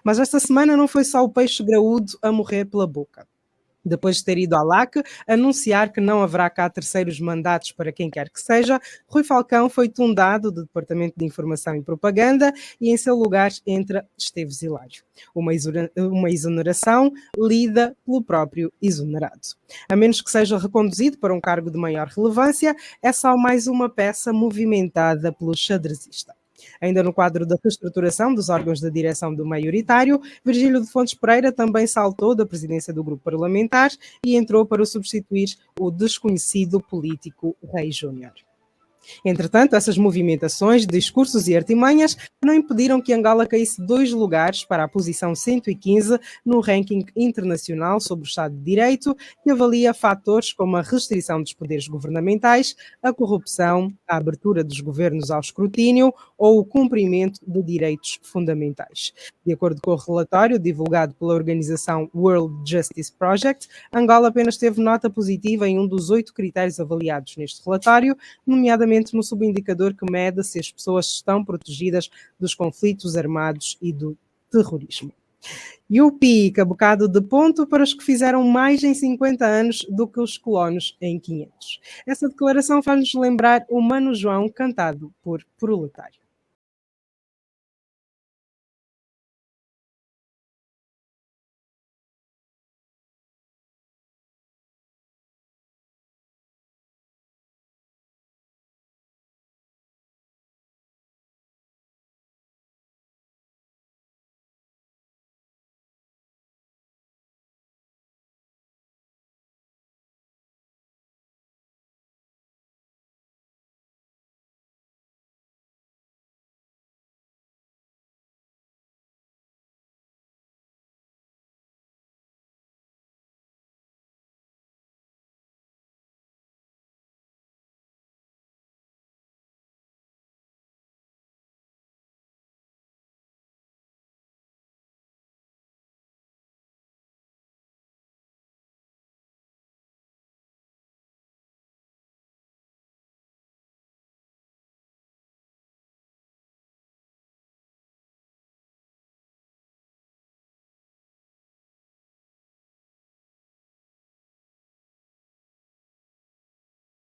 Mas esta semana não foi só o peixe graúdo a morrer pela boca. Depois de ter ido à LAC anunciar que não haverá cá terceiros mandatos para quem quer que seja, Rui Falcão foi tundado do Departamento de Informação e Propaganda e em seu lugar entra Esteves Hilário. Uma exoneração lida pelo próprio exonerado. A menos que seja reconduzido para um cargo de maior relevância, é só mais uma peça movimentada pelo xadrezista. Ainda no quadro da reestruturação dos órgãos da direção do maioritário, Virgílio de Fontes Pereira também saltou da presidência do grupo parlamentar e entrou para substituir o desconhecido político Rei Júnior. Entretanto, essas movimentações, discursos e artimanhas não impediram que Angola caísse 2 lugares para a posição 115 no ranking internacional sobre o Estado de Direito, que avalia fatores como a restrição dos poderes governamentais, a corrupção, a abertura dos governos ao escrutínio ou o cumprimento de direitos fundamentais. De acordo com o relatório divulgado pela organização World Justice Project, Angola apenas teve nota positiva em um dos 8 critérios avaliados neste relatório, nomeadamente no subindicador que mede se as pessoas estão protegidas dos conflitos armados e do terrorismo. E o pica, bocado de ponto para os que fizeram mais em 50 anos do que os colonos em 500. Essa declaração faz-nos lembrar o Mano João cantado por Proletário.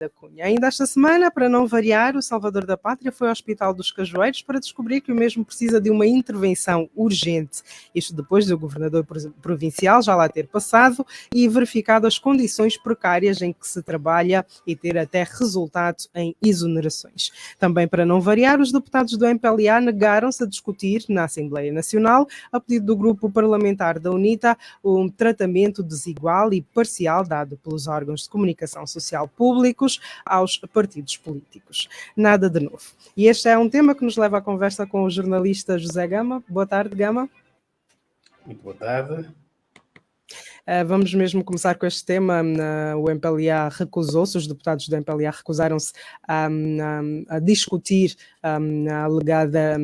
Da Cunha. Ainda esta semana, para não variar, o Salvador da Pátria foi ao Hospital dos Cajueiros para descobrir que o mesmo precisa de uma intervenção urgente. Isto depois do governador provincial já lá ter passado e verificado as condições precárias em que se trabalha e ter até resultado em exonerações. Também para não variar, os deputados do MPLA negaram-se a discutir na Assembleia Nacional, a pedido do grupo parlamentar da UNITA, um tratamento desigual e parcial dado pelos órgãos de comunicação social públicos aos partidos políticos. Nada de novo. E este é um tema que nos leva à conversa com o jornalista José Gama. Boa tarde, Gama. Muito boa tarde. Vamos mesmo começar com este tema. O MPLA recusou-se, os deputados do MPLA recusaram-se a discutir a alegada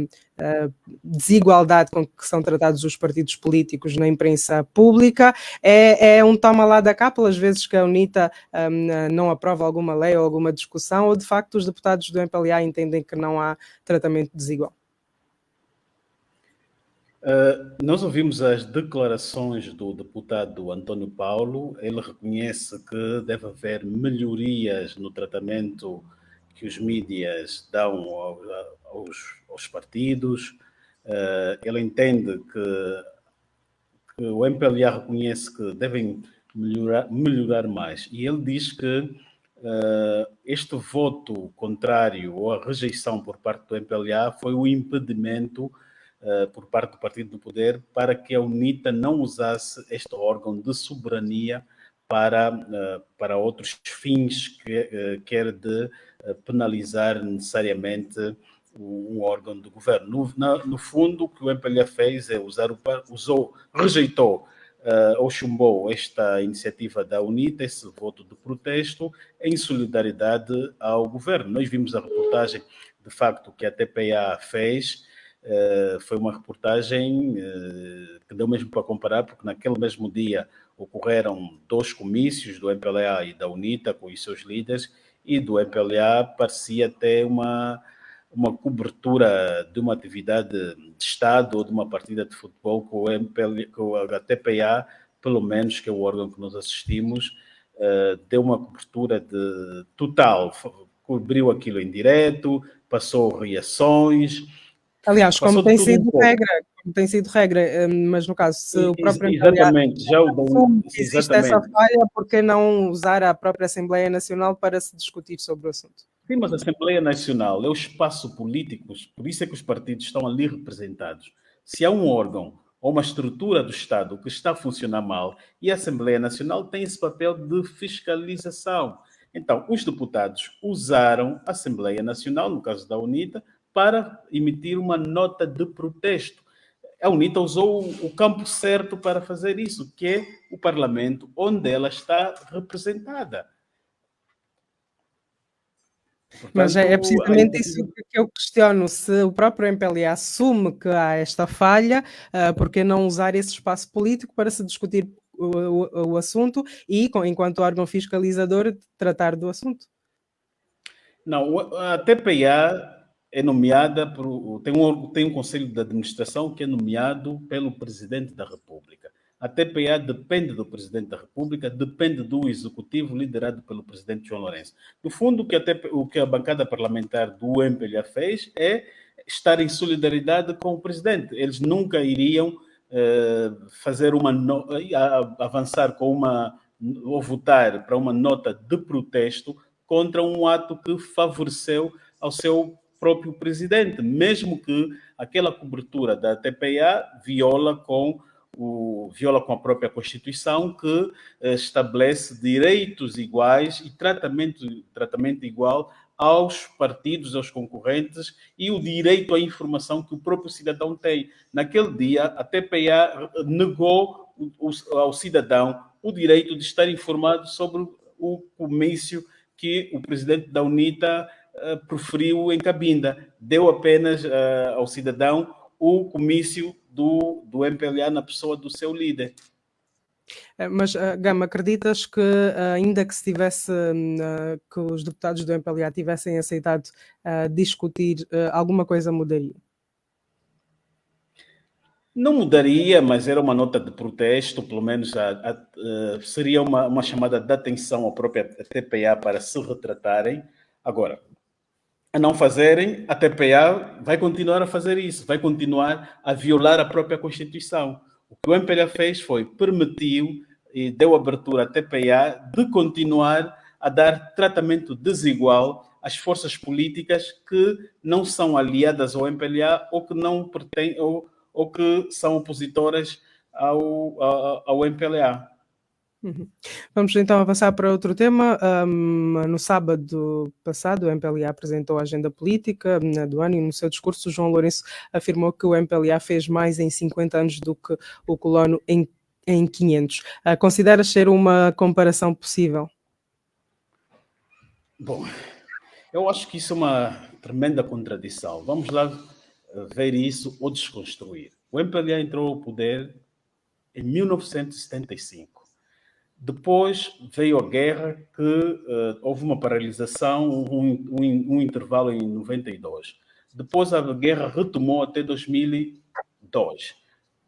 desigualdade com que são tratados os partidos políticos na imprensa pública. É um toma lá da cá, pelas vezes que a UNITA não aprova alguma lei ou alguma discussão, ou de facto os deputados do MPLA entendem que não há tratamento desigual? Nós ouvimos as declarações do deputado António Paulo. Ele reconhece que deve haver melhorias no tratamento que os mídias dão aos partidos. Ele entende que o MPLA reconhece que devem melhorar mais. E ele diz que este voto contrário ou a rejeição por parte do MPLA foi o impedimento por parte do Partido do Poder para que a UNITA não usasse este órgão de soberania para outros fins, quer de penalizar necessariamente um órgão do governo. No fundo, o que o MPLA fez é rejeitou ou chumbou esta iniciativa da UNITA, esse voto de protesto, em solidariedade ao governo. Nós vimos a reportagem, de facto, que a TPA fez. Foi uma reportagem que deu mesmo para comparar, porque naquele mesmo dia ocorreram 2 comícios do MPLA e da UNITA com os seus líderes, e do MPLA parecia ter uma uma cobertura de uma atividade de Estado ou de uma partida de futebol com a TPA, pelo menos, que é o órgão que nós assistimos, deu uma cobertura total, cobriu aquilo em direto, passou reações, Aliás, passou de tudo um pouco. como tem sido regra, mas no caso, se o próprio Exatamente, já o assume que existe essa exatamente. falha, por que não usar a própria Assembleia Nacional para se discutir sobre o assunto? Sim, mas a Assembleia Nacional é o espaço político, por isso é que os partidos estão ali representados. Se há um órgão ou uma estrutura do Estado que está a funcionar mal, e a Assembleia Nacional tem esse papel de fiscalização. Então, os deputados usaram a Assembleia Nacional, no caso da UNITA, para emitir uma nota de protesto. A UNITA usou o campo certo para fazer isso, que é o Parlamento, onde ela está representada. Portanto, mas é precisamente isso que eu questiono. Se o próprio MPLA assume que há esta falha, por que não usar esse espaço político para se discutir o assunto e, enquanto órgão fiscalizador, tratar do assunto? Não, a TPA é nomeada tem um conselho de administração que é nomeado pelo Presidente da República. A TPA depende do Presidente da República, depende do Executivo liderado pelo Presidente João Lourenço. No fundo, o que a bancada parlamentar do MPLA fez é estar em solidariedade com o Presidente. Eles nunca iriam avançar ou votar para uma nota de protesto contra um ato que favoreceu ao seu próprio presidente, mesmo que aquela cobertura da TPA viola com a própria Constituição, que estabelece direitos iguais e tratamento igual aos partidos, aos concorrentes, e o direito à informação que o próprio cidadão tem. Naquele dia, a TPA negou ao cidadão o direito de estar informado sobre o comício que o presidente da UNITA proferiu em Cabinda. Deu apenas ao cidadão o comício do MPLA na pessoa do seu líder. Mas, Gama, acreditas que, ainda que se tivesse, que os deputados do MPLA tivessem aceitado discutir, alguma coisa mudaria? Não mudaria, mas era uma nota de protesto, pelo menos seria uma chamada de atenção à própria TPA para se retratarem. Agora, a não fazerem, a TPA vai continuar a fazer isso, vai continuar a violar a própria Constituição. O que o MPLA fez foi permitiu e deu abertura à TPA de continuar a dar tratamento desigual às forças políticas que não são aliadas ao MPLA ou que não pertencem ou que são opositoras ao MPLA. Vamos então avançar para outro tema. No sábado passado, o MPLA apresentou a agenda política do ano e no seu discurso, João Lourenço afirmou que o MPLA fez mais em 50 anos do que o colono em 500. Consideras ser uma comparação possível? Bom, eu acho que isso é uma tremenda contradição. Vamos lá ver isso ou desconstruir. O MPLA entrou ao poder em 1975. Depois veio a guerra, que houve uma paralisação, um intervalo em 92. Depois a guerra retomou até 2002.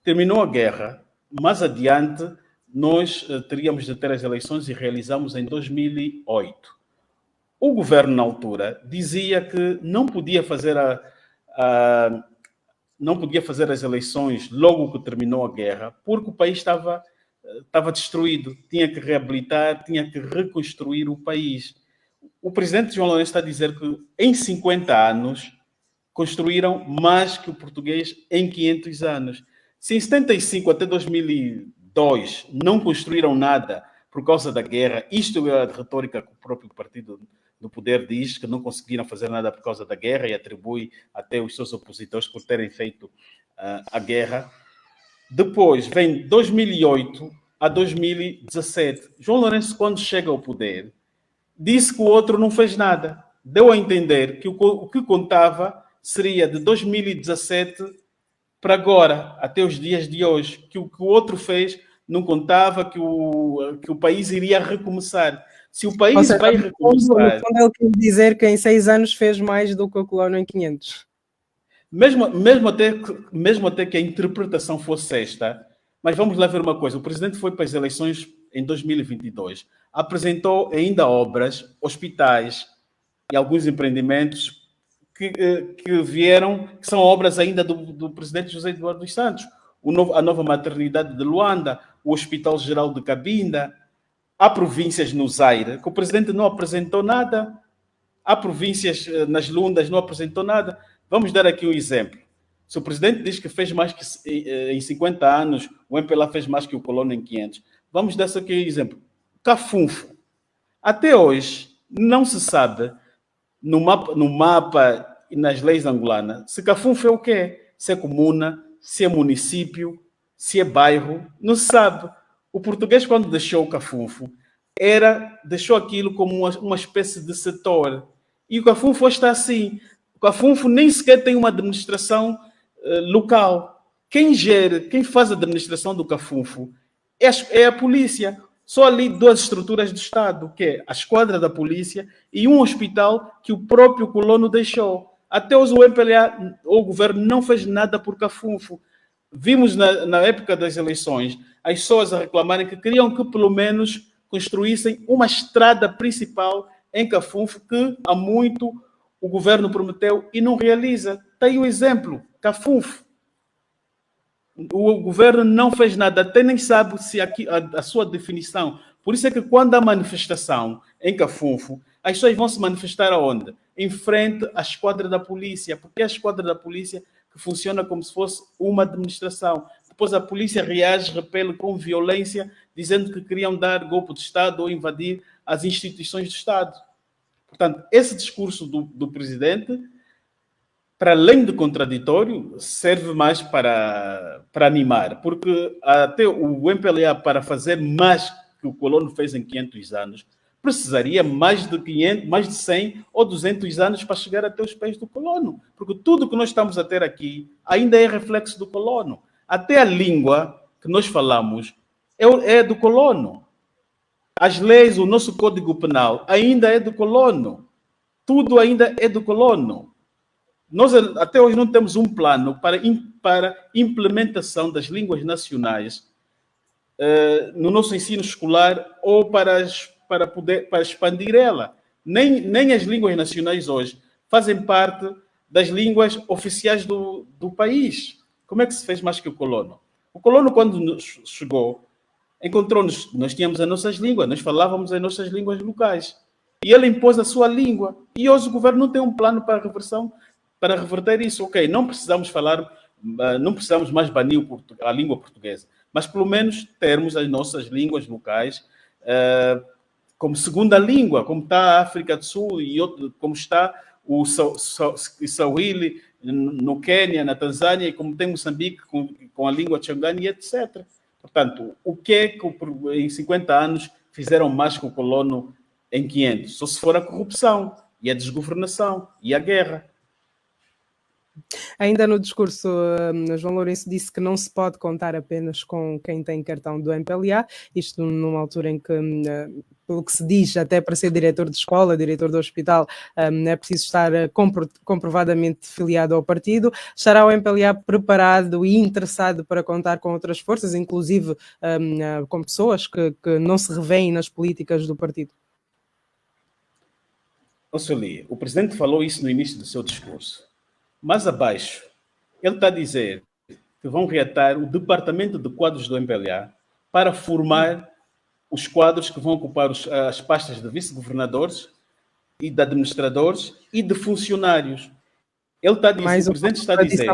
Terminou a guerra, mais adiante nós teríamos de ter as eleições e realizamos em 2008. O governo, na altura, dizia que não podia fazer as eleições logo que terminou a guerra, porque o país estava destruído, tinha que reabilitar, tinha que reconstruir o país. O presidente João Lourenço está a dizer que em 50 anos construíram mais que o português em 500 anos. Se em 75 até 2002 não construíram nada por causa da guerra, isto é a retórica que o próprio partido do poder diz, que não conseguiram fazer nada por causa da guerra e atribui até os seus opositores por terem feito a guerra. Depois vem 2008 a 2017. João Lourenço, quando chega ao poder, disse que o outro não fez nada. Deu a entender que o que contava seria de 2017 para agora, até os dias de hoje. Que o que o outro fez não contava, que o país iria recomeçar. Se o Ou país seja, vai no recomeçar, fundo ele quer dizer que em 6 anos fez mais do que o colono em 500. mesmo até que a interpretação fosse esta, mas vamos lá ver uma coisa: o presidente foi para as eleições em 2022, apresentou ainda obras, hospitais e alguns empreendimentos que vieram, que são obras ainda do presidente José Eduardo dos Santos. A nova maternidade de Luanda, o Hospital Geral de Cabinda. Há províncias no Zaire que o presidente não apresentou nada. Há províncias nas Lundas, não apresentou nada. Vamos dar aqui um exemplo. Se o presidente diz que fez mais que em 50 anos, o MPLA fez mais que o colono em 500. Vamos dar aqui um exemplo. Cafunfo. Até hoje, não se sabe no mapa e nas leis angolanas se Cafunfo é o quê? Se é comuna, se é município, se é bairro, não se sabe. O português, quando deixou o Cafunfo, deixou aquilo como uma espécie de setor. E o Cafunfo hoje está assim. O Cafunfo nem sequer tem uma administração local. Quem faz a administração do Cafunfo é a polícia. Só ali duas estruturas do Estado, que é a esquadra da polícia e um hospital que o próprio colono deixou. Até hoje o MPLA, o governo, não fez nada por Cafunfo. Vimos na época das eleições as pessoas a reclamarem que queriam que pelo menos construíssem uma estrada principal em Cafunfo, que há muito o governo prometeu e não realiza. Está aí o exemplo, Cafunfo. O governo não fez nada, até nem sabe se aqui a sua definição. Por isso é que quando há manifestação em Cafunfo, as pessoas vão se manifestar aonde? Em frente à esquadra da polícia, porque é a esquadra da polícia que funciona como se fosse uma administração. Depois a polícia reage, repele com violência, dizendo que queriam dar golpe de Estado ou invadir as instituições do Estado. Portanto, esse discurso do presidente, para além de contraditório, serve mais para animar, porque até o MPLA, para fazer mais que o colono fez em 500 anos, precisaria mais de 100 ou 200 anos para chegar até os pés do colono, porque tudo que nós estamos a ter aqui ainda é reflexo do colono. Até a língua que nós falamos é do colono. As leis, o nosso Código Penal ainda é do colono. Tudo ainda é do colono. Nós até hoje não temos um plano para implementação das línguas nacionais no nosso ensino escolar ou para expandir ela. Nem as línguas nacionais hoje fazem parte das línguas oficiais do país. Como é que se fez mais que o colono? O colono, quando chegou, encontrou-nos, nós tínhamos as nossas línguas, nós falávamos as nossas línguas locais. E ele impôs a sua língua. E hoje o governo não tem um plano para reversão, para reverter isso. Ok, não precisamos mais banir a língua portuguesa, mas pelo menos termos as nossas línguas locais como segunda língua, como está a África do Sul e como está o Swahili no Quênia, na Tanzânia, e como tem Moçambique com a língua Xangani, etc. Portanto, o que é que em 50 anos fizeram mais que o colono em 500? Só se for a corrupção e a desgovernação e a guerra. Ainda no discurso, João Lourenço disse que não se pode contar apenas com quem tem cartão do MPLA, isto numa altura em que, pelo que se diz, até para ser diretor de escola, diretor do hospital, é preciso estar comprovadamente filiado ao partido. Estará o MPLA preparado e interessado para contar com outras forças, inclusive com pessoas que não se revêem nas políticas do partido? Sueli, o presidente falou isso no início do seu discurso. Mais abaixo, ele está a dizer que vão reatar o departamento de quadros do MPLA para formar os quadros que vão ocupar as pastas de vice-governadores e de administradores e de funcionários. Ele está a dizer, o presidente está a dizer,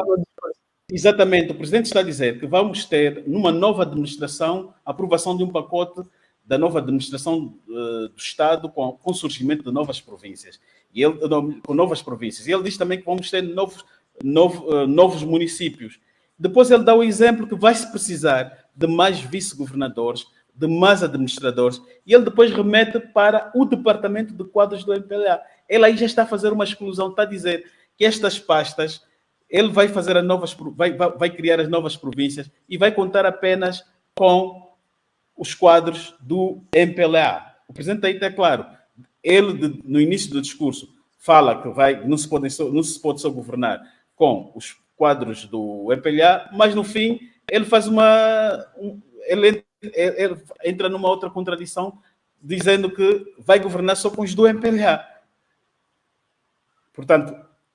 exatamente, o presidente está a dizer que vamos ter, numa nova administração, a aprovação de um pacote da nova administração do Estado com o surgimento de novas províncias. Com novas províncias. E ele diz também que vamos ter novos municípios. Depois ele dá o exemplo que vai-se precisar de mais vice-governadores, de mais administradores, e ele depois remete para o departamento de quadros do MPLA. Ele aí já está a fazer uma exclusão, está a dizer que estas pastas, ele vai fazer vai criar as novas províncias e vai contar apenas com os quadros do MPLA. Presidente aí está claro. Ele, no início do discurso, fala que não se pode só governar com os quadros do MPLA, mas no fim ele faz ele entra numa outra contradição, dizendo que vai governar só com os do MPLA. Portanto,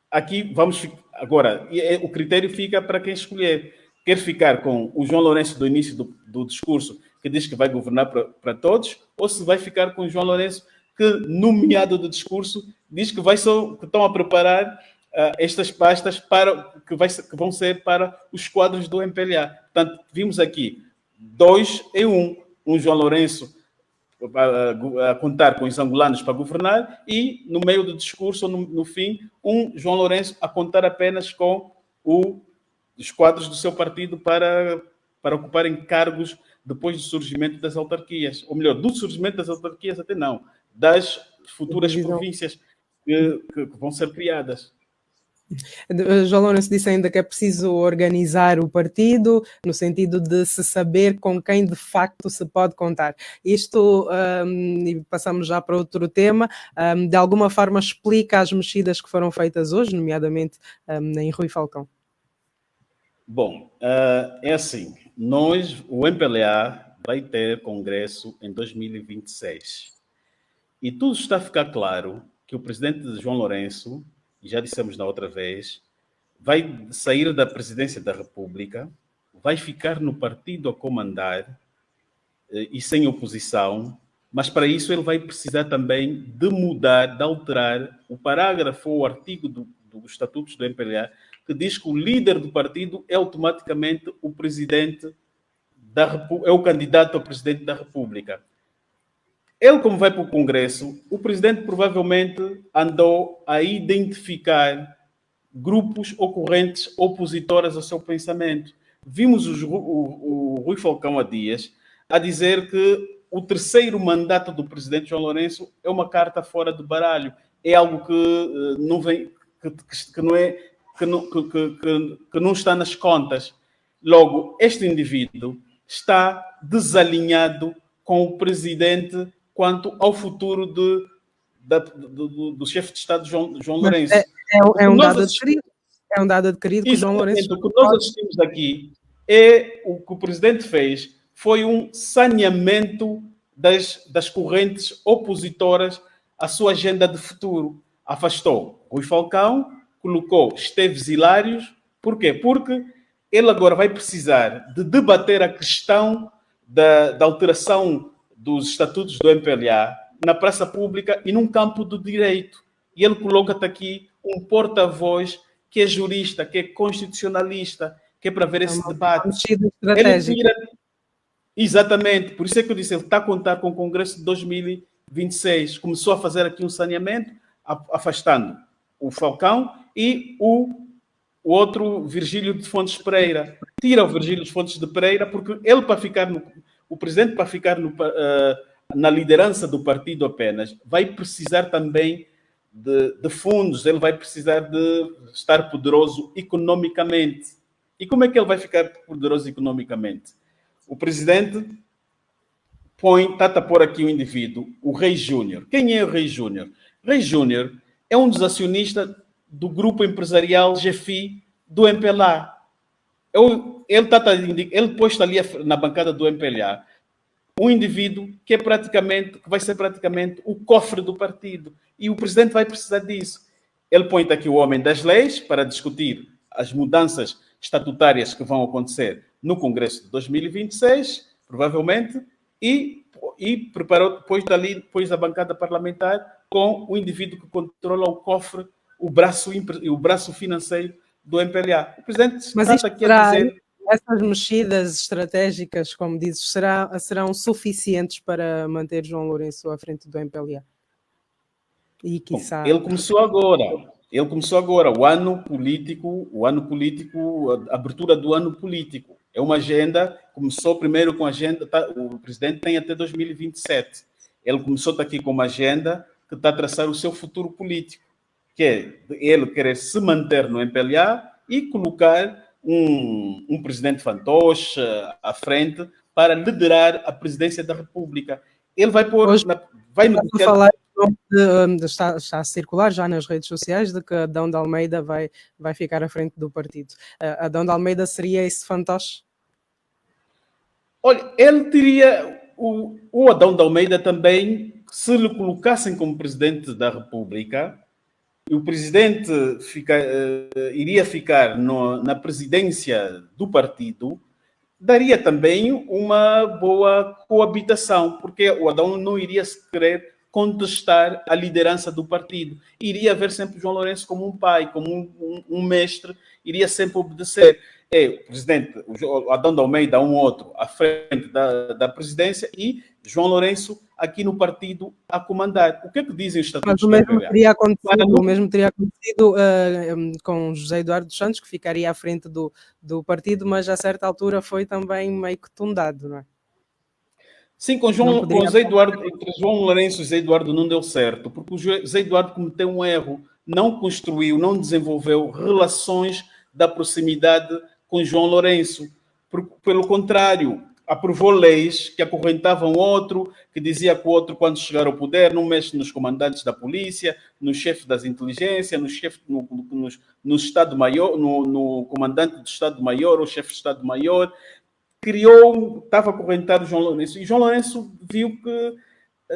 aqui vamos agora, o critério fica para quem escolher. Quer ficar com o João Lourenço do início do discurso, que diz que vai governar para todos, ou se vai ficar com o João Lourenço, que no meado do discurso diz que que estão a preparar estas pastas que vão ser para os quadros do MPLA. Portanto, vimos aqui 2 em 1. Um João Lourenço a contar com os angolanos para governar e, no meio do discurso, no fim, um João Lourenço a contar apenas com os quadros do seu partido para ocuparem cargos depois do surgimento das autarquias. Ou melhor, do surgimento das autarquias até não, das futuras províncias que vão ser criadas. João Lourenço disse ainda que é preciso organizar o partido, no sentido de se saber com quem de facto se pode contar. Isto, e passamos já para outro tema, de alguma forma explica as mexidas que foram feitas hoje, nomeadamente em Rui Falcão. Bom, é assim, o MPLA vai ter congresso em 2026. E tudo está a ficar claro que o presidente João Lourenço, já dissemos na outra vez, vai sair da presidência da República, vai ficar no partido a comandar e sem oposição, mas para isso ele vai precisar também de mudar, de alterar o parágrafo ou o artigo dos estatutos do MPLA, que diz que o líder do partido é automaticamente o presidente é o candidato a presidente da República. Ele, como vai para o Congresso, o presidente provavelmente andou a identificar grupos ou correntes opositoras ao seu pensamento. Vimos o Rui Falcão há dias a dizer que o terceiro mandato do presidente João Lourenço é uma carta fora do baralho. É algo que não vem, que não está nas contas. Logo, este indivíduo está desalinhado com o presidente quanto ao futuro do chefe de Estado João Lourenço. É um dado adquirido. É um dado adquirido que o João Lourenço... O que nós assistimos aqui é o que o presidente fez, foi um saneamento das correntes opositoras à sua agenda de futuro. Afastou Rui Falcão, colocou Esteves Hilários. Por quê? Porque ele agora vai precisar de debater a questão da alteração dos estatutos do MPLA na praça pública e num campo do direito. E ele coloca-te aqui um porta-voz que é jurista, que é constitucionalista, que é para ver esse debate. Exatamente, por isso é que eu disse, ele está a contar com o Congresso de 2026. Começou a fazer aqui um saneamento, afastando o Falcão e o outro Virgílio de Fontes Pereira. Tira o Virgílio de Fontes de Pereira, porque ele, o presidente, para ficar na liderança do partido apenas, vai precisar também de fundos, ele vai precisar de estar poderoso economicamente. E como é que ele vai ficar poderoso economicamente? O presidente está a pôr aqui um indivíduo, o Rei Júnior. Quem é o Rei Júnior? Rei Júnior é um dos acionistas do grupo empresarial GFI do MPLA. Ele posto ali na bancada do MPLA um indivíduo que vai ser praticamente o cofre do partido. E o presidente vai precisar disso. Ele põe aqui o homem das leis para discutir as mudanças estatutárias que vão acontecer no Congresso de 2026, provavelmente, e preparou depois da bancada parlamentar com o indivíduo que controla o cofre, o braço financeiro do MPLA. O presidente trata aqui a dizer... Essas mexidas estratégicas, como dizes, serão suficientes para manter João Lourenço à frente do MPLA? E, quiçá... Ele começou agora. O ano político, a abertura do ano político. É uma agenda, começou primeiro com a agenda, o presidente tem até 2027. Ele começou aqui com uma agenda que está a traçar o seu futuro político, que é ele querer se manter no MPLA e colocar um presidente fantoche à frente para liderar a presidência da República. ele vai pôr, Hoje, vai negociar. Falar está a circular já nas redes sociais de que Adão de Almeida vai ficar à frente do partido. Adão de Almeida seria esse fantoche? Olha, ele teria o Adão de Almeida também, se lhe colocassem como presidente da República, e o presidente iria ficar na presidência do partido, daria também uma boa coabitação, porque o Adão não iria querer contestar a liderança do partido. Iria ver sempre João Lourenço como um pai, como um mestre, iria sempre obedecer. O presidente, o Adão de Almeida, um outro, à frente da presidência, e João Lourenço aqui no partido a comandar. O que é que dizem os estatutos? Mas o mesmo teria acontecido com José Eduardo dos Santos, que ficaria à frente do partido, mas a certa altura foi também meio que tundado, não é? Sim, com José Eduardo, entre João Lourenço e José Eduardo não deu certo, porque o José Eduardo cometeu um erro, não construiu, não desenvolveu relações da proximidade com João Lourenço. Pelo contrário, aprovou leis que acorrentavam outro, que dizia que o outro, quando chegar ao poder, não mexe nos comandantes da polícia, no chefe das inteligências, no Estado-Maior, no comandante do Estado-Maior, ou chefe de Estado-Maior. Estava a acorrentar o João Lourenço. E João Lourenço viu que,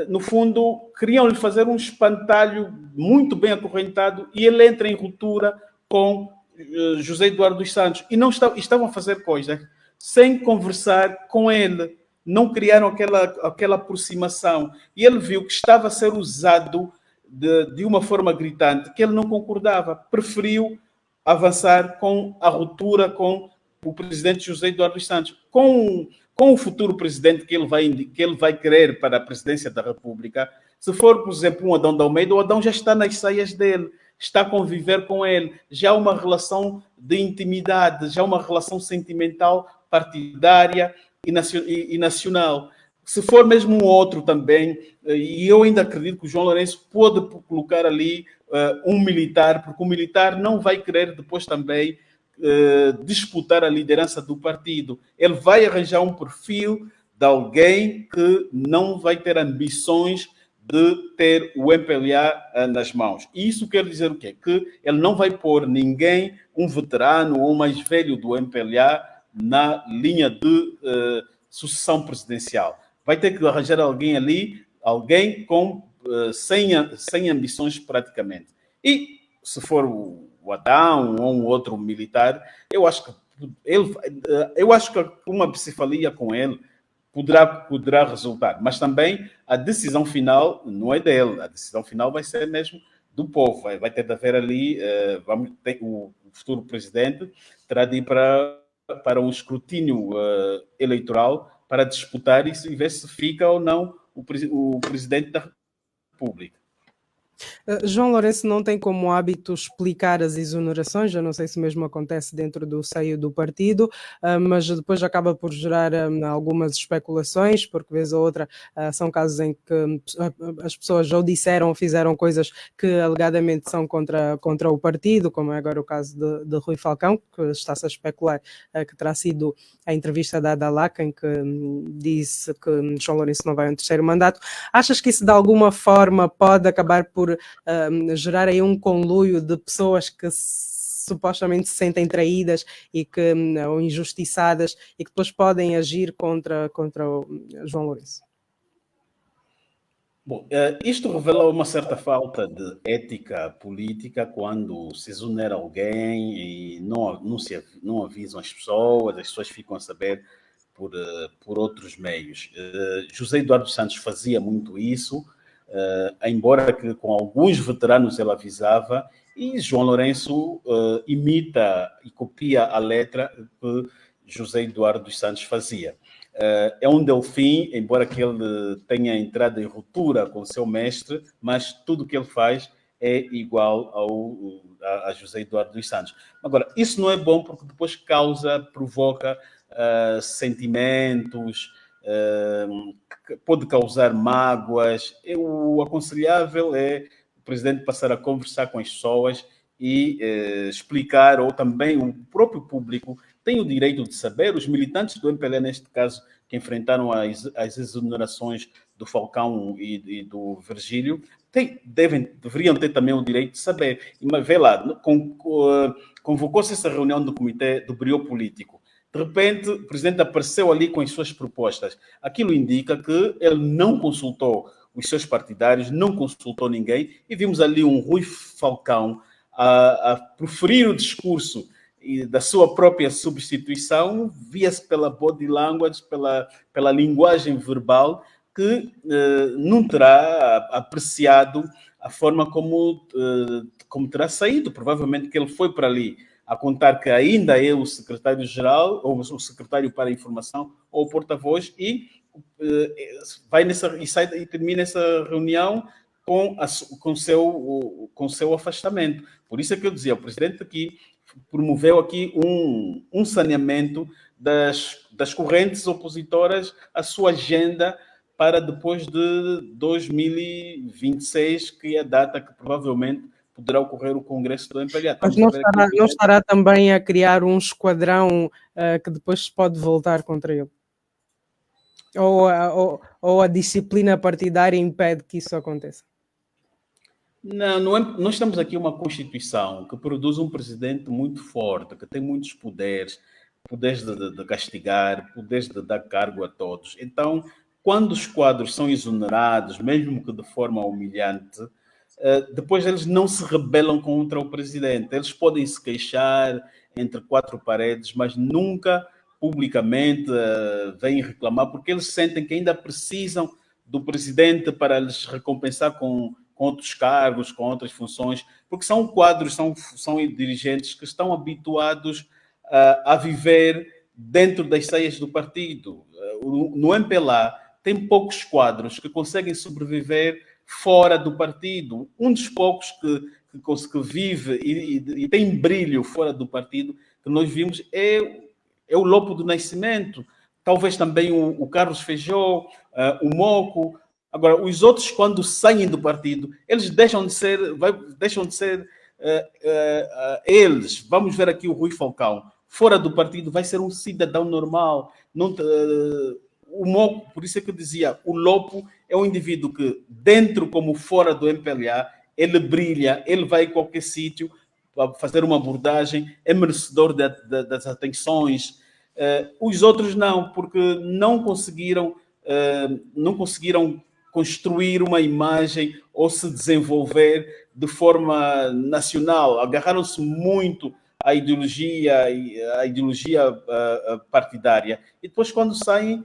no fundo, queriam-lhe fazer um espantalho muito bem acorrentado e ele entra em ruptura com José Eduardo dos Santos. E não estavam a fazer coisas sem conversar com ele. Não criaram aquela aproximação. E ele viu que estava a ser usado de uma forma gritante, que ele não concordava. Preferiu avançar com a ruptura com o presidente José Eduardo dos Santos. Com o futuro presidente que ele vai querer para a presidência da República, se for, por exemplo, um Adão de Almeida, o Adão já está nas saias dele, está a conviver com ele, já há uma relação de intimidade, já há uma relação sentimental, partidária e nacional. Se for mesmo um outro também, e eu ainda acredito que o João Lourenço pode colocar ali um militar, porque o militar não vai querer depois também disputar a liderança do partido. Ele vai arranjar um perfil de alguém que não vai ter ambições de ter o MPLA nas mãos. E isso quer dizer o quê? Que ele não vai pôr ninguém, um veterano ou mais velho do MPLA, na linha de sucessão presidencial. Vai ter que arranjar alguém ali, alguém sem ambições praticamente. E se for o Adão ou um outro militar, eu acho que uma bicefalia com ele poderá resultar. Mas também a decisão final não é dele, a decisão final vai ser mesmo do povo. Vai ter de haver ali, o futuro presidente terá de ir para um escrutínio eleitoral para disputar isso e ver se fica ou não o presidente da República. João Lourenço não tem como hábito explicar as exonerações, eu não sei se mesmo acontece dentro do seio do partido, mas depois acaba por gerar algumas especulações, porque vez ou outra são casos em que as pessoas ou disseram ou fizeram coisas que alegadamente são contra o partido, como é agora o caso de Rui Falcão, que está-se a especular que terá sido a entrevista dada à LAC, em que disse que João Lourenço não vai a um terceiro mandato. Achas que isso de alguma forma pode acabar por gerar aí um conluio de pessoas que supostamente se sentem traídas ou injustiçadas e que depois podem agir contra o João Lourenço? Bom, isto revela uma certa falta de ética política quando se exonera alguém e não avisam as pessoas ficam a saber por outros meios. José Eduardo Santos fazia muito isso, embora que com alguns veteranos ele avisava, e João Lourenço imita e copia a letra que José Eduardo dos Santos fazia. É um delfim, embora que ele tenha entrado em ruptura com seu mestre, mas tudo o que ele faz é igual a José Eduardo dos Santos. Agora, isso não é bom porque depois provoca sentimentos, pode causar mágoas. O aconselhável é o presidente passar a conversar com as pessoas e explicar, ou também o próprio público, têm o direito de saber, os militantes do MPLA, neste caso, que enfrentaram as exonerações do Falcão e do Virgílio, deveriam ter também o direito de saber. Mas vê lá, convocou-se essa reunião do Comitê do Brio Político. De repente, o presidente apareceu ali com as suas propostas. Aquilo indica que ele não consultou os seus partidários, não consultou ninguém, e vimos ali um Rui Falcão a proferir o discurso da sua própria substituição, via-se pela body language, pela linguagem verbal, que não terá apreciado a forma como terá saído. Provavelmente que ele foi para ali a contar que ainda é o secretário-geral, ou o secretário para a informação, ou o porta-voz, e vai e termina essa reunião com seu afastamento. Por isso é que eu dizia, o presidente aqui promoveu aqui um saneamento das correntes opositoras à sua agenda para depois de 2026, que é a data que provavelmente poderá ocorrer o Congresso do MPLA. Mas não estará também a criar um esquadrão que depois pode voltar contra ele? Ou a disciplina partidária impede que isso aconteça? Não é, nós temos aqui uma Constituição que produz um presidente muito forte, que tem muitos poderes de castigar, poderes de dar cargo a todos. Então, quando os quadros são exonerados, mesmo que de forma humilhante, depois eles não se rebelam contra o presidente. Eles podem se queixar entre quatro paredes, mas nunca publicamente vêm reclamar, porque eles sentem que ainda precisam do presidente para lhes recompensar com outros cargos, com outras funções, porque são quadros, são dirigentes que estão habituados a viver dentro das saias do partido. No MPLA tem poucos quadros que conseguem sobreviver fora do partido. Um dos poucos que vive e tem brilho fora do partido que nós vimos é o Lopo do Nascimento, talvez também o Carlos Feijó, o Moco. Agora, os outros, quando saem do partido, eles deixam de ser eles. Vamos ver aqui o Rui Falcão. Fora do partido, vai ser um cidadão normal. O Moco, por isso é que eu dizia, o Lopo é um indivíduo que, dentro como fora do MPLA, ele brilha, ele vai em qualquer sítio para fazer uma abordagem, é merecedor das atenções. Os outros não, porque não conseguiram construir uma imagem ou se desenvolver de forma nacional. Agarraram-se muito à ideologia partidária. E depois, quando saem,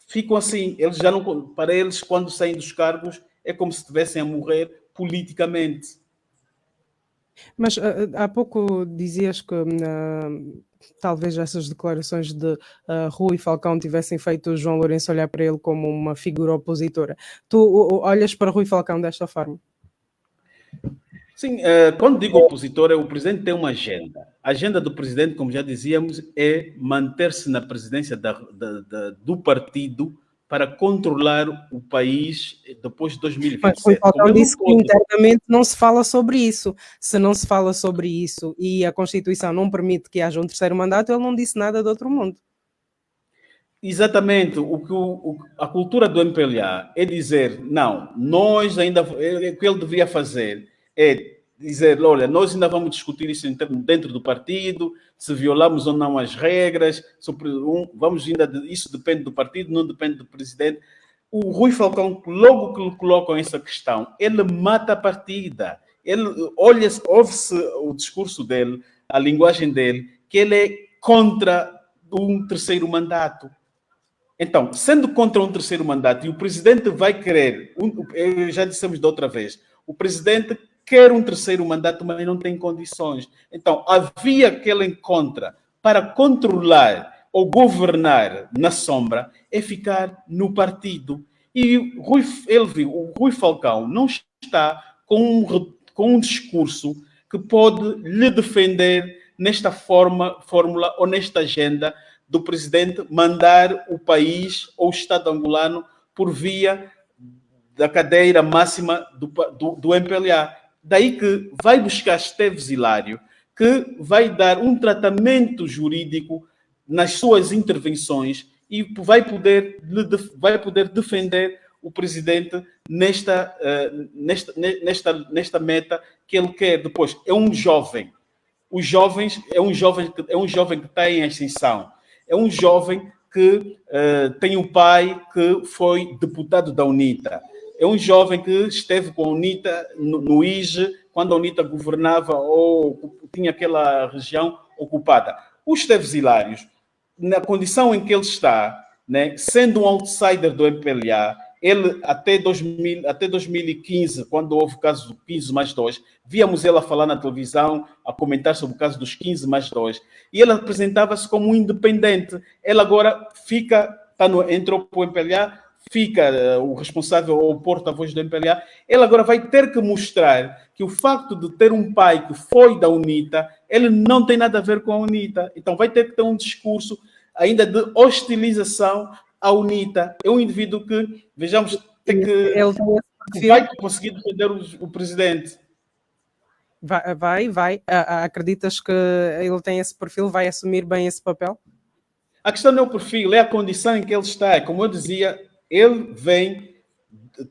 ficam assim. Eles já não, para eles, quando saem dos cargos, é como se estivessem a morrer politicamente. Mas há pouco dizias que talvez essas declarações de Rui Falcão tivessem feito o João Lourenço olhar para ele como uma figura opositora. Tu olhas para Rui Falcão desta forma? Sim, quando digo opositor, o presidente tem uma agenda. A agenda do presidente, como já dizíamos, é manter-se na presidência do partido para controlar o país depois de 2027. Mas Rui Falcão disse que internamente não se fala sobre isso. Se não se fala sobre isso e a Constituição não permite que haja um terceiro mandato, ele não disse nada de outro mundo. Exatamente. A cultura do MPLA é dizer, não, nós ainda... O que ele deveria fazer é dizer, olha, nós ainda vamos discutir isso dentro do partido, se violamos ou não as regras, isso depende do partido, não depende do presidente. O Rui Falcão, logo que lhe colocam essa questão, ele mata a partida. Ele ouve-se o discurso dele, a linguagem dele, que ele é contra um terceiro mandato. Então, sendo contra um terceiro mandato, e o presidente vai querer, já dissemos da outra vez, o presidente quer um terceiro mandato, mas não tem condições. Então, a via que ele encontra para controlar ou governar na sombra é ficar no partido. E o Rui Falcão não está com um discurso que pode lhe defender nesta fórmula ou nesta agenda do presidente mandar o país ou o Estado angolano por via da cadeira máxima do MPLA. Daí que vai buscar Esteves Hilário, que vai dar um tratamento jurídico nas suas intervenções e vai poder defender o presidente nesta meta que ele quer. Depois, é um jovem. Os jovens é um jovem que está em ascensão. É um jovem que tem um pai que foi deputado da UNITA. É um jovem que esteve com a UNITA no IGE, quando a UNITA governava ou tinha aquela região ocupada. O Esteves Hilários, na condição em que ele está, né, sendo um outsider do MPLA, ele até 2015, quando houve o caso do 15+2, víamos ele a falar na televisão, a comentar sobre o caso dos 15+2, e ele apresentava-se como um independente. Ele agora entrou para o MPLA, fica o responsável ou o porta-voz do MPLA, ele agora vai ter que mostrar que o facto de ter um pai que foi da UNITA, ele não tem nada a ver com a UNITA. Então vai ter que ter um discurso ainda de hostilização à UNITA. É um indivíduo que, vejamos, vai conseguir defender o presidente. Vai. Acreditas que ele tem esse perfil, vai assumir bem esse papel? A questão não é o perfil, é a condição em que ele está. Como eu dizia, ele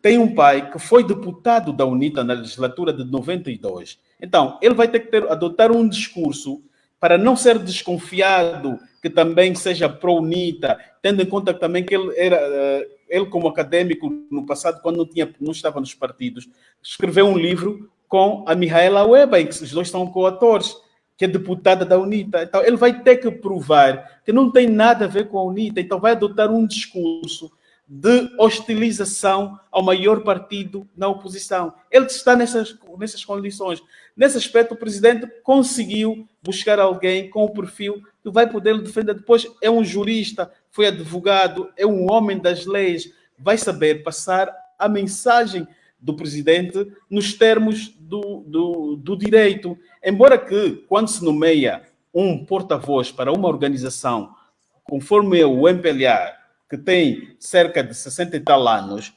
tem um pai que foi deputado da UNITA na legislatura de 92. Então, ele vai ter que adotar um discurso para não ser desconfiado que também seja pró-UNITA, tendo em conta também que ele como acadêmico no passado, quando não estava nos partidos, escreveu um livro com a Mihaela Weba, em que os dois são coautores, que é deputada da UNITA. Então, ele vai ter que provar que não tem nada a ver com a UNITA, então vai adotar um discurso de hostilização ao maior partido na oposição. Ele está nessas condições. Nesse aspecto, o presidente conseguiu buscar alguém com o perfil que vai poder defender. Depois, é um jurista, foi advogado, é um homem das leis, vai saber passar a mensagem do presidente nos termos do direito. Embora que, quando se nomeia um porta-voz para uma organização, conforme o MPLA, que tem cerca de 60 e tal anos,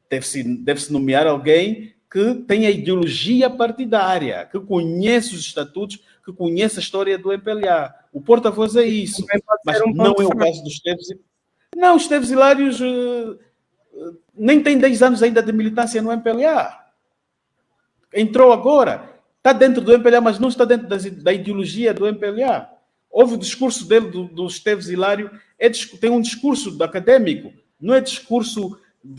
deve-se nomear alguém que tenha ideologia partidária, que conhece os estatutos, que conhece a história do MPLA. O porta-voz é isso, mas não é o caso dos Esteves. Não, os Esteves Hilários nem tem 10 anos ainda de militância no MPLA. Entrou agora. Está dentro do MPLA, mas não está dentro da ideologia do MPLA. Houve o discurso dele, do Esteves Hilário, tem um discurso acadêmico, não é discurso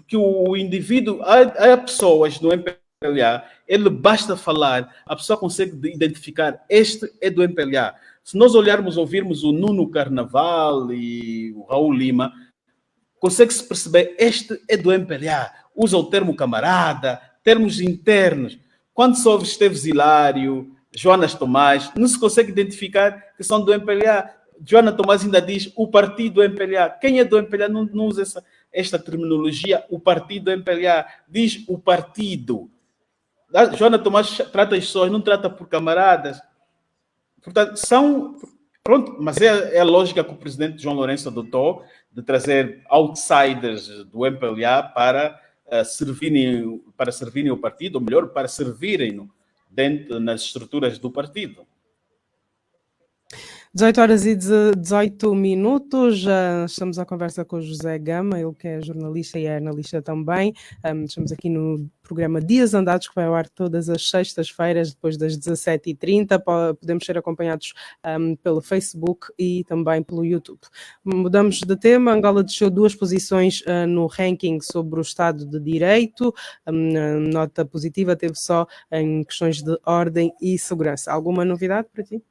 que o indivíduo... Há pessoas no MPLA, ele basta falar, a pessoa consegue identificar, este é do MPLA. Se nós ouvirmos o Nuno Carnaval e o Raul Lima, consegue-se perceber, este é do MPLA. Usa o termo camarada, termos internos. Quando se ouve Esteves Hilário, Joanas Tomás, não se consegue identificar que são do MPLA. Joana Tomás ainda diz o partido MPLA. Quem é do MPLA não usa esta terminologia, o partido MPLA. Diz o partido. Joana Tomás trata as pessoas, não trata por camaradas. Portanto, pronto, mas é a lógica que o presidente João Lourenço adotou de trazer outsiders do MPLA para servirem o partido, ou melhor, para servirem nas estruturas do partido. 18h18. Já estamos à conversa com o José Gama, ele que é jornalista e é analista também. Estamos aqui no programa Dias Andados, que vai ao ar todas as sextas-feiras, depois das 17h30. Podemos ser acompanhados pelo Facebook e também pelo YouTube. Mudamos de tema. Angola deixou 2 posições no ranking sobre o Estado de Direito. Nota positiva teve só em questões de ordem e segurança. Alguma novidade para ti?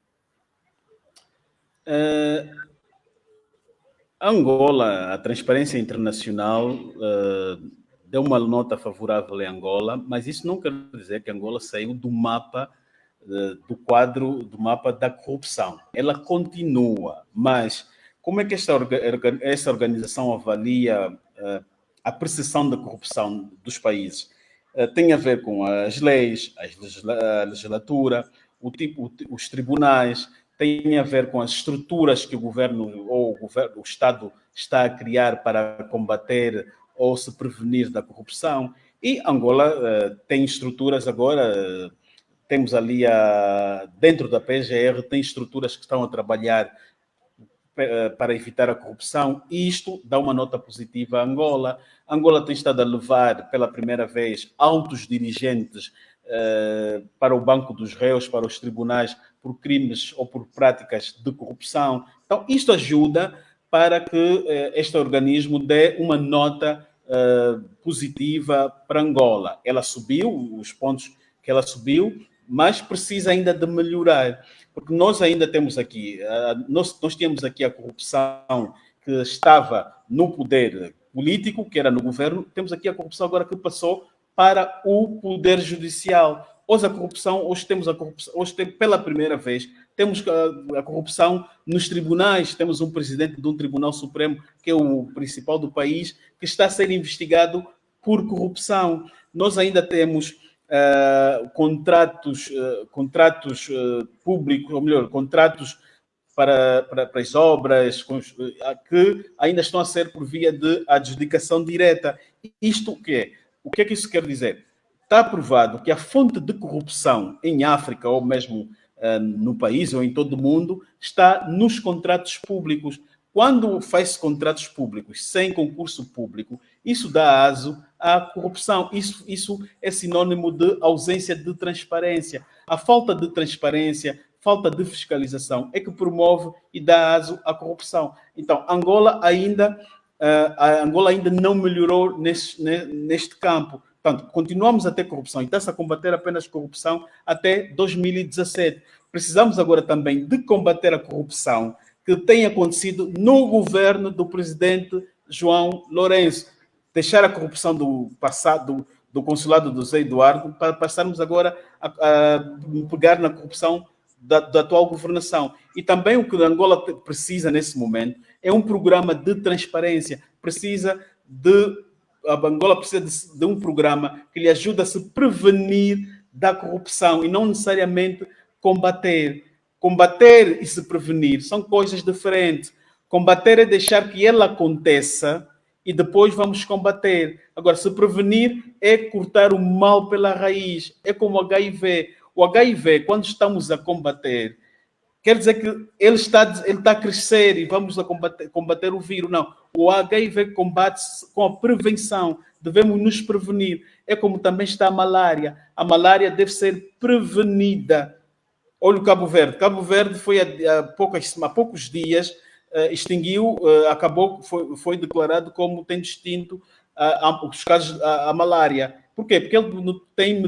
Angola, a Transparência Internacional deu uma nota favorável em Angola, mas isso não quer dizer que Angola saiu do mapa, do quadro do mapa da corrupção. Ela continua, mas como é que essa organização avalia a percepção da corrupção dos países? Tem a ver com as leis, a legislatura, os tribunais, tem a ver com as estruturas que o governo ou o Estado está a criar para combater ou se prevenir da corrupção. E Angola tem estruturas agora, temos ali, dentro da PGR, tem estruturas que estão a trabalhar para evitar a corrupção, e isto dá uma nota positiva à Angola. Angola tem estado a levar, pela primeira vez, altos dirigentes para o Banco dos Réus, para os tribunais, por crimes ou por práticas de corrupção. Então, isto ajuda para que este organismo dê uma nota positiva para Angola. Ela subiu, os pontos que ela subiu, mas precisa ainda de melhorar, porque nós ainda temos aqui, nós tínhamos aqui a corrupção que estava no poder político, que era no governo, temos aqui a corrupção agora que passou para o poder judicial. Hoje temos a corrupção, pela primeira vez, temos a corrupção nos tribunais, temos um presidente de um Tribunal Supremo, que é o principal do país, que está a ser investigado por corrupção. Nós ainda temos contratos públicos, ou melhor, contratos para as obras que ainda estão a ser por via de adjudicação direta. Isto o que é? O que é que isso quer dizer? Está provado que a fonte de corrupção em África, ou mesmo no país, ou em todo o mundo, está nos contratos públicos. Quando faz contratos públicos sem concurso público, isso dá aso à corrupção. Isso é sinônimo de ausência de transparência. A falta de transparência, falta de fiscalização é que promove e dá aso à corrupção. Então, Angola ainda não melhorou neste campo. Portanto, continuamos a ter corrupção e está-se a combater apenas corrupção até 2017. Precisamos agora também de combater a corrupção que tem acontecido no governo do presidente João Lourenço. Deixar a corrupção do passado, do consulado do Zé Eduardo, para passarmos agora a pegar na corrupção da atual governação. E também o que Angola precisa nesse momento é um programa de transparência. A Angola precisa de um programa que lhe ajude a se prevenir da corrupção e não necessariamente combater. Combater e se prevenir são coisas diferentes. Combater é deixar que ela aconteça e depois vamos combater. Agora, se prevenir é cortar o mal pela raiz. É como o HIV. O HIV, quando estamos a combater, quer dizer que ele está a crescer e vamos a combater o vírus. Não. O HIV combate-se com a prevenção. Devemos nos prevenir. É como também está a malária. A malária deve ser prevenida. Olha o Cabo Verde. Cabo Verde foi há poucos dias, extinguiu, acabou, foi declarado como tendo extinto os casos da malária. Por quê? Porque ele tem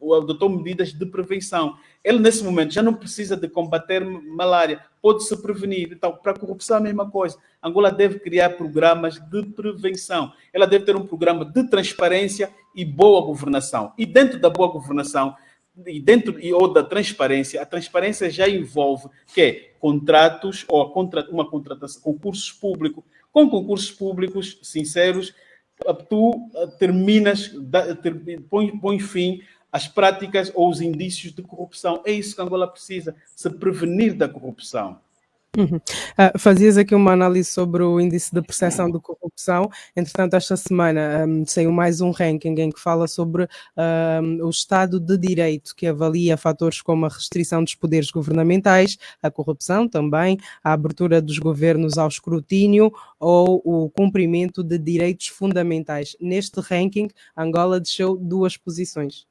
adotou medidas de prevenção. Ele, nesse momento, já não precisa de combater malária, pode-se prevenir. Então, para a corrupção, a mesma coisa. Angola deve criar programas de prevenção. Ela deve ter um programa de transparência e boa governação. E dentro da boa governação, ou da transparência, a transparência já envolve contratos ou uma contratação, concursos públicos. Com concursos públicos sinceros, tu põe fim às práticas ou os indícios de corrupção. É isso que Angola precisa, se prevenir da corrupção. Fazias aqui uma análise sobre o índice de percepção de corrupção. Entretanto, esta semana saiu mais um ranking em que fala sobre o Estado de Direito, que avalia fatores como a restrição dos poderes governamentais, a corrupção também, a abertura dos governos ao escrutínio ou o cumprimento de direitos fundamentais. Neste ranking, Angola desceu 2 posições.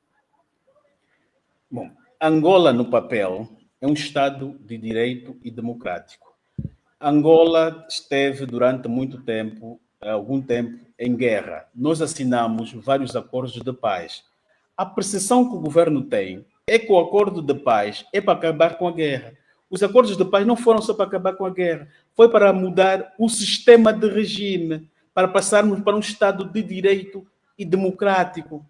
Bom, Angola, no papel, é um Estado de direito e democrático. Angola esteve durante algum tempo, em guerra. Nós assinamos vários acordos de paz. A percepção que o governo tem é que o acordo de paz é para acabar com a guerra. Os acordos de paz não foram só para acabar com a guerra, foi para mudar o sistema de regime, para passarmos para um Estado de direito e democrático.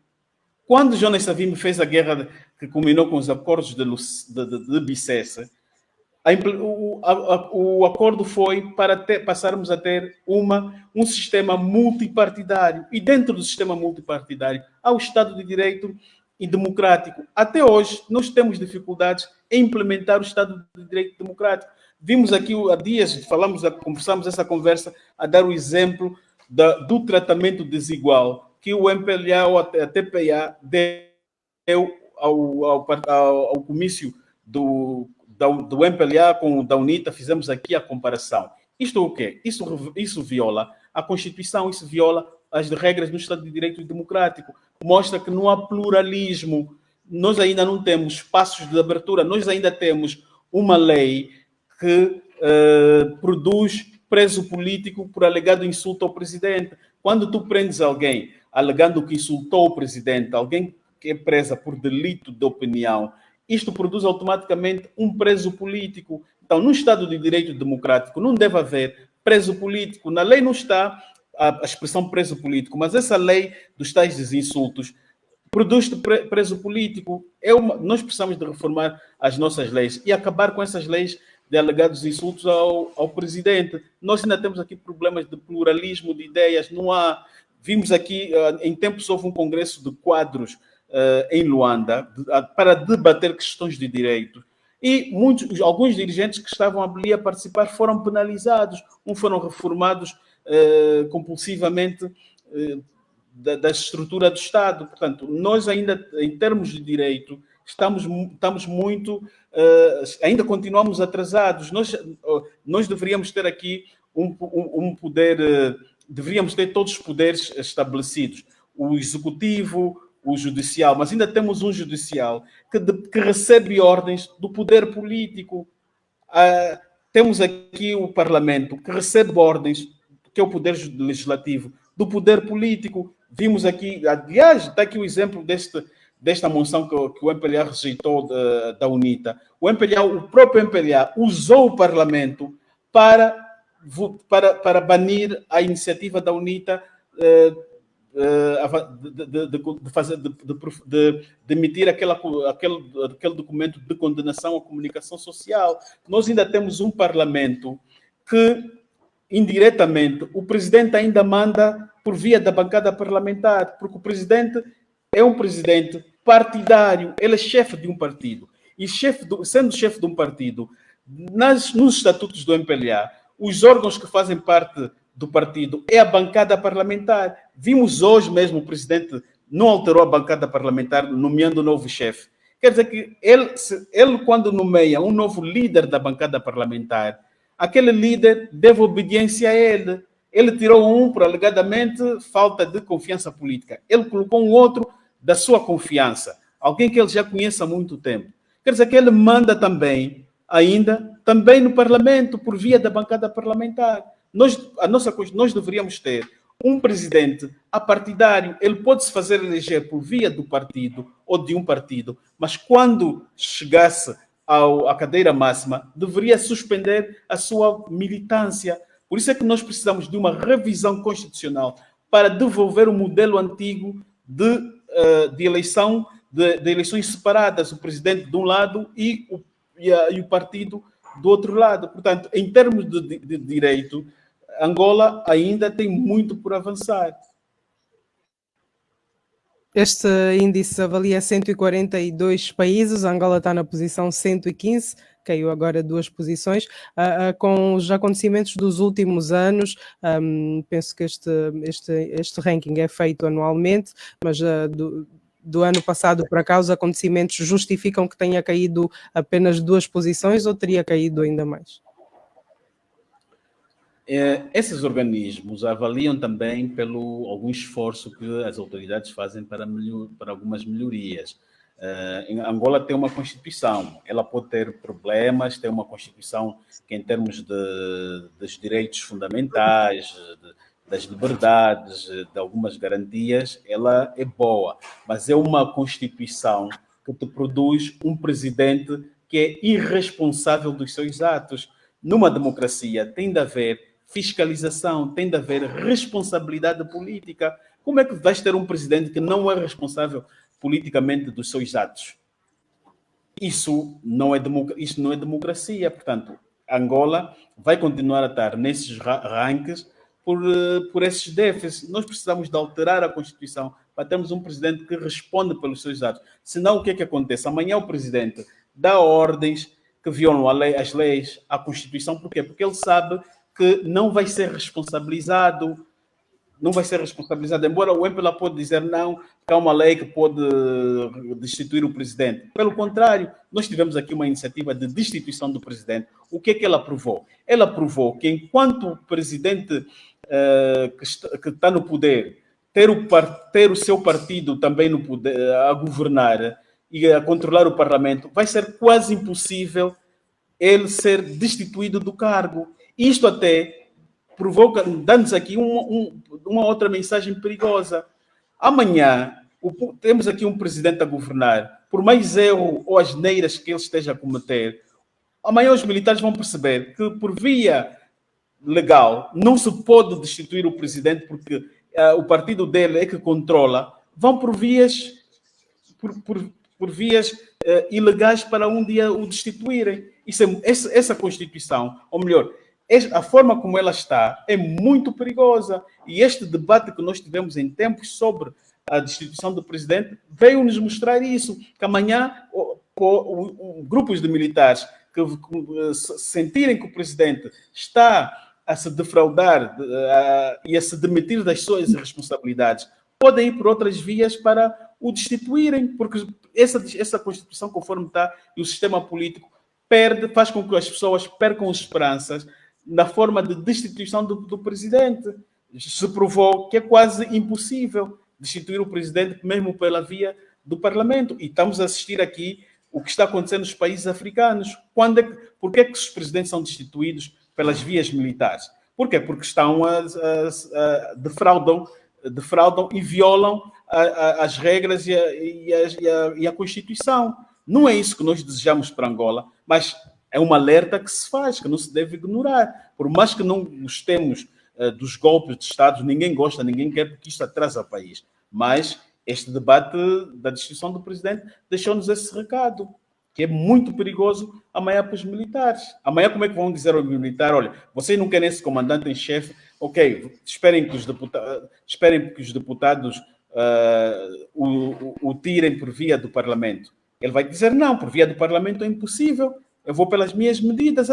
Quando Jonas Savimbi fez a guerra que culminou com os acordos de Bicesse, o acordo foi para passarmos a ter um sistema multipartidário. E dentro do sistema multipartidário há o Estado de Direito e democrático. Até hoje, nós temos dificuldades em implementar o Estado de Direito democrático. Vimos aqui há dias, conversamos essa conversa, a dar o exemplo do tratamento desigual que o MPLA ou a TPA deu ao comício do MPLA com o da UNITA, fizemos aqui a comparação. Isto é o quê? Isso viola a Constituição, isso viola as regras do Estado de Direito Democrático, mostra que não há pluralismo, nós ainda não temos espaços de abertura, nós ainda temos uma lei que produz preso político por alegado insulto ao presidente. Quando tu prendes alguém alegando que insultou o presidente, alguém que é presa por delito de opinião, isto produz automaticamente um preso político. Então, no Estado de Direito Democrático, não deve haver preso político. Na lei não está a expressão preso político, mas essa lei dos tais insultos produz preso político. Nós precisamos de reformar as nossas leis e acabar com essas leis de alegados insultos ao presidente. Nós ainda temos aqui problemas de pluralismo de ideias. Não há. Vimos aqui, em tempos, houve um congresso de quadros em Luanda para debater questões de direito. E alguns dirigentes que estavam ali a participar foram penalizados, foram reformados compulsivamente da estrutura do Estado. Portanto, nós ainda, em termos de direito, estamos muito... ainda continuamos atrasados. Nós deveríamos ter aqui um poder... deveríamos ter todos os poderes estabelecidos. O executivo, o judicial, mas ainda temos um judicial que recebe ordens do poder político. Temos aqui o Parlamento, que recebe ordens, que é o poder legislativo, do poder político. Vimos aqui, aliás, está aqui o exemplo desta moção que o MPLA rejeitou da UNITA. O próprio MPLA usou o Parlamento para banir a iniciativa da UNITA de emitir aquele documento de condenação à comunicação social. Nós ainda temos um Parlamento que, indiretamente, o presidente ainda manda por via da bancada parlamentar, porque o presidente é um presidente partidário, ele é chefe de um partido. E sendo chefe de um partido, nos estatutos do MPLA, os órgãos que fazem parte do partido é a bancada parlamentar. Vimos hoje mesmo o presidente não alterou a bancada parlamentar, nomeando um novo chefe. Quer dizer que ele, quando nomeia um novo líder da bancada parlamentar, aquele líder deve obediência a ele. Ele tirou por alegadamente falta de confiança política. Ele colocou um outro da sua confiança, alguém que ele já conhece há muito tempo. Quer dizer que ele manda também no Parlamento, por via da bancada parlamentar. Nós deveríamos ter um presidente apartidário. Ele pode se fazer eleger por via do partido ou de um partido, mas quando chegasse à cadeira máxima, deveria suspender a sua militância. Por isso é que nós precisamos de uma revisão constitucional para devolver o modelo antigo de eleições separadas, o presidente de um lado e o partido do outro lado. Portanto, em termos de direito, Angola ainda tem muito por avançar. Este índice avalia 142 países, Angola está na posição 115, caiu agora 2 posições. Com os acontecimentos dos últimos anos, penso que este ranking é feito anualmente, mas do ano passado para cá, os acontecimentos justificam que tenha caído apenas 2 posições ou teria caído ainda mais? Esses organismos avaliam também pelo algum esforço que as autoridades fazem para algumas melhorias. Em Angola tem uma Constituição, ela pode ter problemas, tem uma Constituição que, em termos dos direitos fundamentais, das liberdades, de algumas garantias, ela é boa, mas é uma Constituição que te produz um presidente que é irresponsável dos seus atos. Numa democracia tem de haver fiscalização, tem de haver responsabilidade política. Como é que vais ter um presidente que não é responsável politicamente dos seus atos? Isso não é democracia. Portanto, Angola vai continuar a estar nesses rankings por esses déficits. Nós precisamos de alterar a Constituição para termos um presidente que responde pelos seus atos. Senão, o que é que acontece? Amanhã o presidente dá ordens que violam as leis, a Constituição. Por quê? Porque ele sabe que não vai ser responsabilizado. não vai ser responsabilizado, embora o MPLA pode dizer não, que há uma lei que pode destituir o presidente. Pelo contrário, nós tivemos aqui uma iniciativa de destituição do presidente. O que é que ela aprovou? Ela aprovou que enquanto o presidente que está no poder ter o seu partido também no poder, a governar e a controlar o parlamento, vai ser quase impossível ele ser destituído do cargo. Isto até provoca, dando-nos aqui uma outra mensagem perigosa. Amanhã, temos aqui um presidente a governar, por mais erro ou asneiras que ele esteja a cometer, amanhã os militares vão perceber que, por via legal, não se pode destituir o presidente porque o partido dele é que controla, vão por vias, por vias ilegais para um dia o destituírem. Essa Constituição, ou melhor, a forma como ela está é muito perigosa. E este debate que nós tivemos em tempos sobre a destituição do presidente veio nos mostrar isso, que amanhã grupos de militares que sentirem que o presidente está a se defraudar e a se demitir das suas responsabilidades, podem ir por outras vias para o destituírem, porque essa Constituição, conforme está, e o sistema político faz com que as pessoas percam esperanças na forma de destituição do presidente. Se provou que é quase impossível destituir o presidente mesmo pela via do parlamento. E estamos a assistir aqui o que está acontecendo nos países africanos. Por que os presidentes são destituídos pelas vias militares? Por quê? Porque estão defraudam e violam as regras e a Constituição. Não é isso que nós desejamos para Angola, mas é um alerta que se faz, que não se deve ignorar. Por mais que não gostemos dos golpes de Estado, ninguém gosta, ninguém quer, porque isto atrasa o país. Mas este debate da destituição do presidente deixou-nos esse recado, que é muito perigoso amanhã para os militares. Amanhã como é que vão dizer ao militar, olha, vocês não querem esse comandante em chefe, ok, esperem que os deputados o tirem por via do Parlamento. Ele vai dizer, não, por via do Parlamento é impossível, eu vou pelas minhas medidas.